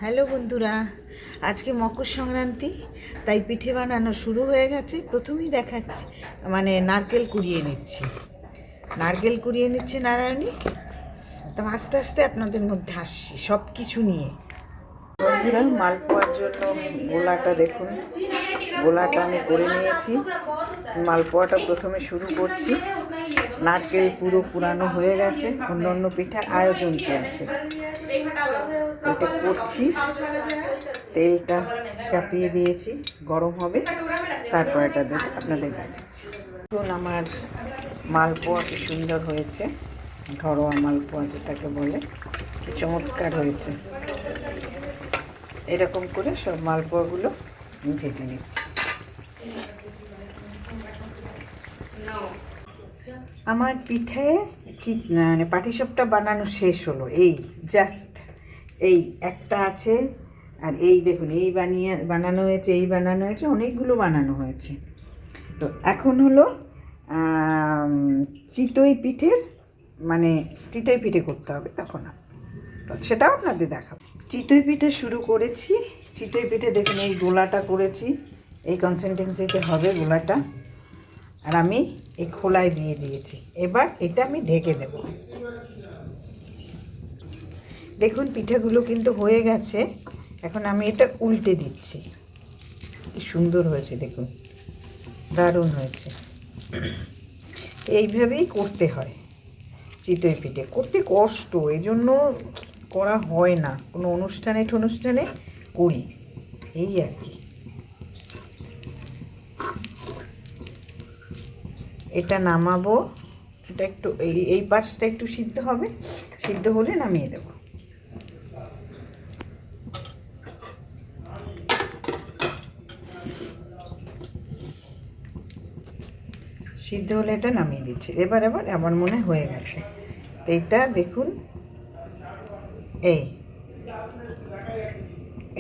Hello বন্ধুরা, আজকে মকর সংক্রান্তি, তাই পিঠে বানানো শুরু হয়ে গেছে। প্রথমেই দেখাচ্ছি, নারকেল কুড়িয়ে নিচ্ছে নারায়ণী। তো আস্তে আস্তে আপনাদের মধ্যে আসছি সব কিছু নিয়ে। বন্ধুরা, মালপোয়ার জন্য গোলাটা দেখুন, গোলাটা আমি করে নিয়েছি। মালপোয়াটা প্রথমে শুরু করছি। নারকেল পুরো পুরানো হয়ে গেছে, অন্য অন্য পিঠার আয়োজন চলছে। এটা করছি, তেলটা চাপিয়ে দিয়েছি, গরম হবে, তারপর এটা দেবো, আপনাদের দেখাচ্ছি। দেখুন আমার মালপোয়া কি সুন্দর হয়েছে, ঘরোয়া মালপোয়া যেটাকে বলে, কি চমৎকার হয়েছে। এরকম করে সব মালপোয়াগুলো ভেজে নিচ্ছি। আমার পিঠে পাটিসাপটা বানানো শেষ হলো। এই জাস্ট এই একটা আছে, আর এই দেখুন এই বানানো হয়েছে, অনেকগুলো বানানো হয়েছে। তো এখন হলো চিতই পিঠে করতে হবে, তখন তো সেটাও আপনাদের দেখাবো। চিতই পিঠে শুরু করেছি। চিতই পিঠে দেখুন এই গোলাটা করেছি, এই কনসিস্টেন্সিতে হবে গোলাটা, আর আমি এই খোলায় দিয়ে দিয়েছি। এবার এটা আমি ঢেকে দেব। দেখুন পিঠাগুলো কিন্তু হয়ে গেছে। এখন আমি এটা উল্টে দিচ্ছি। কি সুন্দর হয়েছে দেখুন, দারুণ হয়েছে। এইভাবেই করতে হয়। চিতই পিঠে করতে কষ্ট, এই জন্য করা হয় না, কোনো অনুষ্ঠানে করি, এই আর কি। এটা নামাবো, এটা একটু এই পাশটা একটু সিদ্ধ হবে, সিদ্ধ হলে নামিয়ে দেব। সিদ্ধ হলে এটা নামিয়ে দিচ্ছি। এবার আমার মনে হয়ে গেছে। এইটা দেখুন,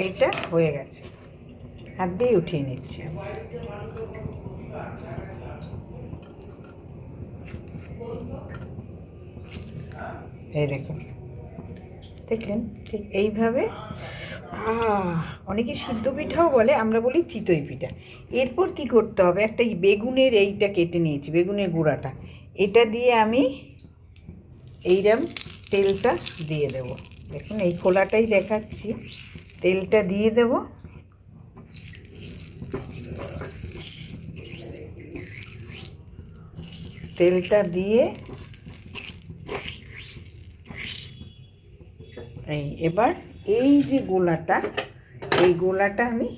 এইটা হয়ে গেছে, হাত দিয়ে উঠিয়ে নিচ্ছি আমি। এই দেখুন, দেখলেন, ঠিক এইভাবে। অনেকে সিদ্ধ পিঠাও বলে, আমরা বলি চিতই পিঠা। এরপর কি করতে হবে, একটা বেগুনের এইটা কেটে নিয়েছি, বেগুনের গুঁড়াটা, এটা দিয়ে আমি এইরকম তেলটা দিয়ে দেব। দেখুন এই খোলাটাই দেখাচ্ছি, তেলটা দিয়ে দেব। তেলটা দিয়ে এবার এই যে এই গোলাটা আমি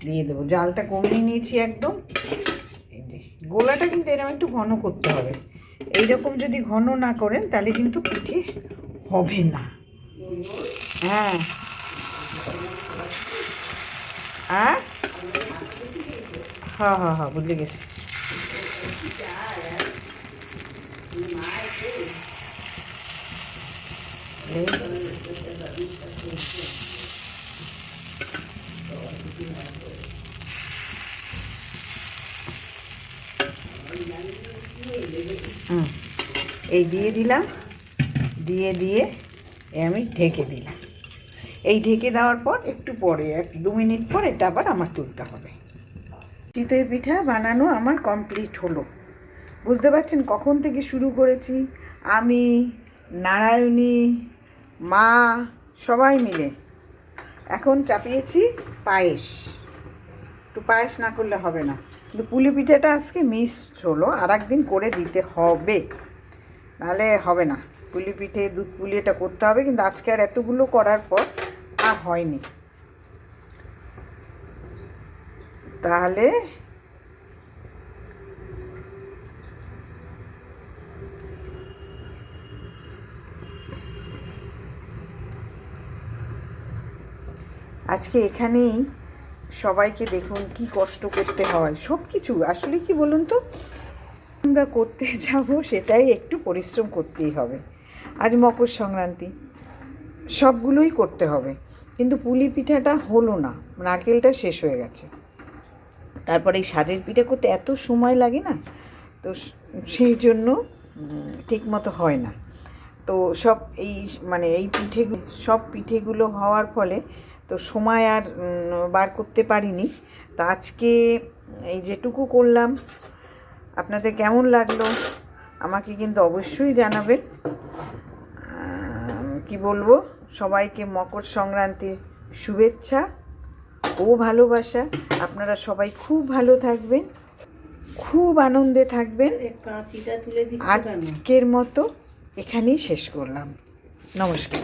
দিয়ে দেবো। জালটা কমিয়ে নিয়েছি একদম। এই যে গোলাটা কিন্তু এরকম একটু ঘন করতে হবে। এইরকম যদি ঘন না করেন তাহলে কিন্তু পিঠে হবে না। হ্যাঁ, আর হ্যাঁ বুঝলে গেছি। এই দিয়ে দিলাম, দিয়ে আমি ঢেকে দিলাম। এই ঢেকে দেওয়ার পর একটু পরে 1-2 মিনিট পর এটা আবার আমার তুলতে হবে। চিতই পিঠা বানানো আমার কমপ্লিট হলো। বুঝতে পারছেন কখন থেকে শুরু করেছি আমি, নারায়ণী, মা, সবাই মিলে। এখন চাপিয়েছি পায়েস। একটু পায়েস না করলে হবে না। কিন্তু পুলি পিঠাটা আজকে মিস হলো, আর একদিন করে দিতে হবে, নাহলে হবে না। পুলি পিঠে দুধ পুলি এটা করতে হবে, কিন্তু আজকে আর এতগুলো করার পর আর হয়নি। তাহলে আজকে এখানেই সবাইকে দেখুন কি কষ্ট করতে হয়, সব কিছু আসলে কি বলুন তো, আমরা করতে যাব সেটাই একটু পরিশ্রম করতেই হবে। আজ মকর সংক্রান্তি, সবগুলোই করতে হবে, কিন্তু পুলি পিঠাটা হলো না, নারকেলটা শেষ হয়ে গেছে। তারপরে এই সাজের পিঠা করতে এত সময় লাগে না, তো সেই জন্য ঠিক মতো হয় না। তো সব এই সব পিঠেগুলো হওয়ার ফলে তো সময় আর বার করতে পারিনি। তো আজকে এই যেটুকু করলাম, আপনাদের কেমন লাগলো আমাকে কিন্তু অবশ্যই জানাবেন। কি বলবো, সবাইকে মকর সংক্রান্তির শুভেচ্ছা ও ভালোবাসা। আপনারা সবাই খুব ভালো থাকবেন, খুব আনন্দে থাকবেন। আজকের মতো এখানেই শেষ করলাম। নমস্কার।